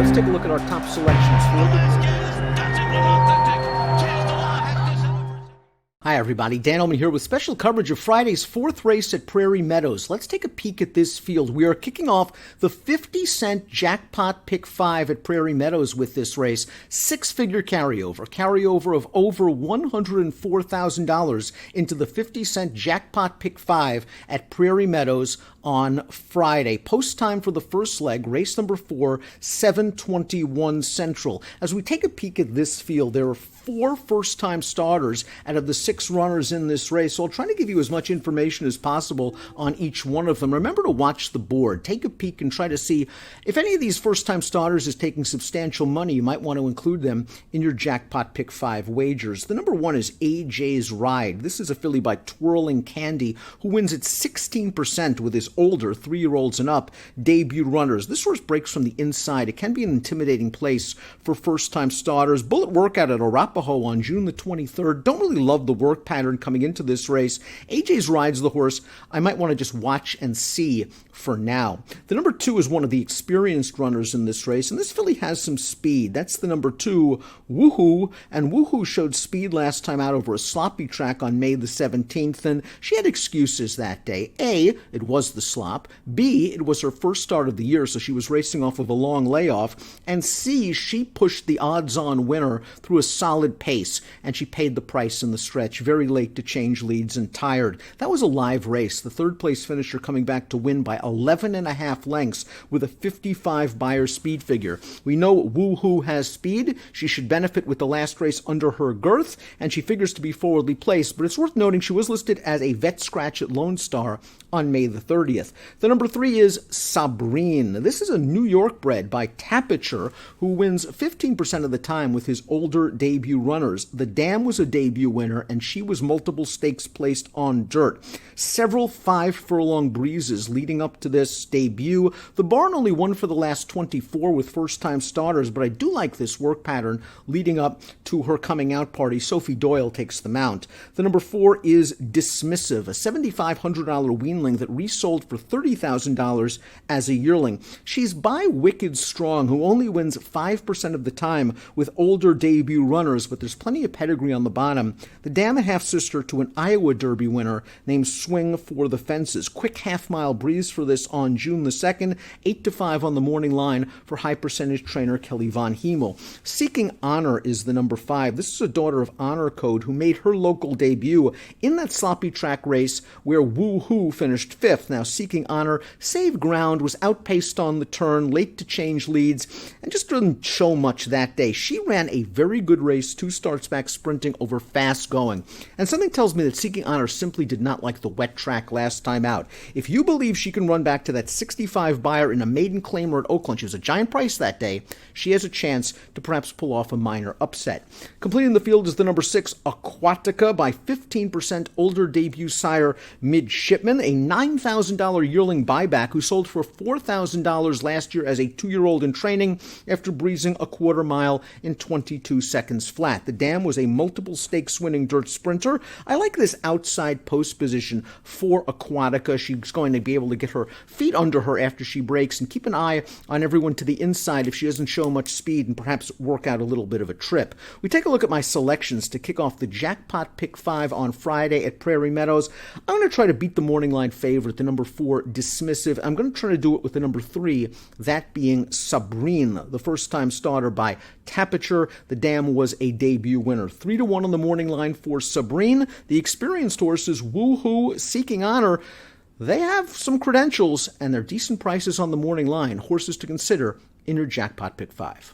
let's take a look at our top selections for Hi everybody, Dan Illman here with special coverage of Friday's fourth race at Prairie Meadows. Let's take a peek at this field. We are kicking off the 50-cent jackpot pick 5 at Prairie Meadows with this race. Six-figure carryover of over $104,000 into the 50-cent jackpot pick 5 at Prairie Meadows on Friday. Post time for the first leg, race number 4, 7:21 Central. As we take a peek at this field, there are 4 first-time starters out of the 6 runners in this race. So I'll try to give you as much information as possible on each one of them. Remember to watch the board. Take a peek and try to see if any of these first-time starters is taking substantial money. You might want to include them in your jackpot pick 5 wagers. The number 1 is AJs Ride. This is a filly by Twirling Candy, who wins at 16% with his older 3-year-olds and up debut runners. This horse breaks from the inside. It can be an intimidating place for first-time starters. Bullet workout at Arapahoe on June the 23rd. Don't really love the work pattern coming into this race. AJ's Ride's the horse I might want to just watch and see for now. The number 2 is one of the experienced runners in this race, and this filly has some speed. That's the number 2, Woohoo, and Woohoo showed speed last time out over a sloppy track on May the 17th, and she had excuses that day. A, it was the slop. B, it was her first start of the year, so she was racing off of a long layoff. And C, she pushed the odds-on winner through a solid pace, and she paid the price in the stretch, very late to change leads and tired. That was a live race. The third-place finisher coming back to win by 11.5 lengths with a 55 Beyer speed figure. We know Woohoo has speed. She should benefit with the last race under her girth, and she figures to be forwardly placed, but it's worth noting she was listed as a vet scratch at Lone Star on May the 30th. The number 3 is Sabrine. This is a New York bred by Tapiture, who wins 15% of the time with his older debut runners. The Dam was a debut winner, and she was multiple stakes placed on dirt. Several 5-furlong breezes leading up to this debut. The barn only won for the last 24 with first-time starters, but I do like this work pattern leading up to her coming out party. Sophie Doyle takes the mount. The number 4 is Dismissive, a $7,500 weanling that resold for $30,000 as a yearling. She's by Wicked Strong, who only wins 5% of the time with older debut runners, but there's plenty of pedigree on the bottom. The Dam, a half-sister to an Iowa Derby winner named Swing for the Fences. Quick half-mile breeze for this on June the 2nd, 8-5 on the morning line for high-percentage trainer Kelly Von Hemel. Seeking Honor is the number 5. This is a daughter of Honor Code who made her local debut in that sloppy track race where Woohoo finished 5th. Now, Seeking Honor saved ground, was outpaced on the turn, late to change leads, and just didn't show much that day. She ran a very good race, 2 starts back sprinting over fast going. And something tells me that Seeking Honor simply did not like the wet track last time out. If you believe she can run back to that 65 Beyer in a maiden claimer at Oakland, she was a giant price that day, she has a chance to perhaps pull off a minor upset. Completing the field is the number 6, Aquatica, by 15% older debut sire Midshipman, a $9,000 yearling buyback who sold for $4,000 last year as a 2-year-old in training after breezing a quarter mile in 22 seconds flat. The Dam was a multiple stakes winning dirt sprinter. I like this outside post position for Aquatica. She's going to be able to get her feet under her after she breaks and keep an eye on everyone to the inside if she doesn't show much speed and perhaps work out a little bit of a trip. We take a look at my selections to kick off the jackpot pick 5 on Friday at Prairie Meadows. I'm going to try to beat the morning line favorite, the number 4, Dismissive. I'm going to try to do it with the number 3, that being Sabrine, the first-time starter by Tapiture. The Dam was a debut winner. 3-1 on the morning line for Sabrine. The experienced horses, Woohoo, Seeking Honor, they have some credentials, and they're decent prices on the morning line. Horses to consider in your jackpot pick 5.